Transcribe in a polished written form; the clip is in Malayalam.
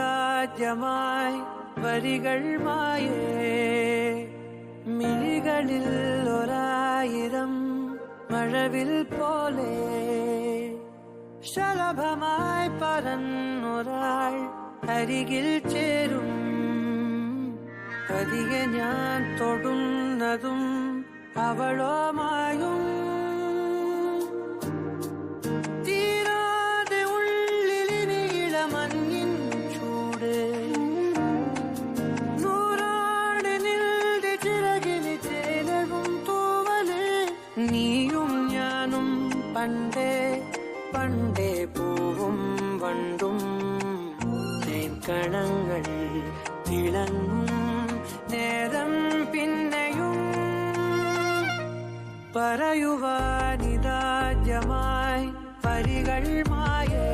പറയുവാനിതാദ്യമായി വരികൾ മായേ മിഴികളിൽ ഒരായിരം മഴവിൽ പോലെ ശലഭമായി പറന്നൊരാൾ അരികിൽ ചേരും പതിയെ ഞാൻ തൊടുന്നതും അവളോ മായും തീരാതെ ഉള്ളിലിനീള മഞ്ഞിൻ ചൂട് നൂറാണ് നിന്റെ ചിറകിന് ചേലവും തൂവല് നീയും ഞാനും പണ്ടേ പണ്ടേ പൂവും വണ്ടും തേൻകണങ്ങൾ തിളങ്ങും നേരം പിന്നെയും പറയുവാനിതാദ്യമായി വരികൾ മായേ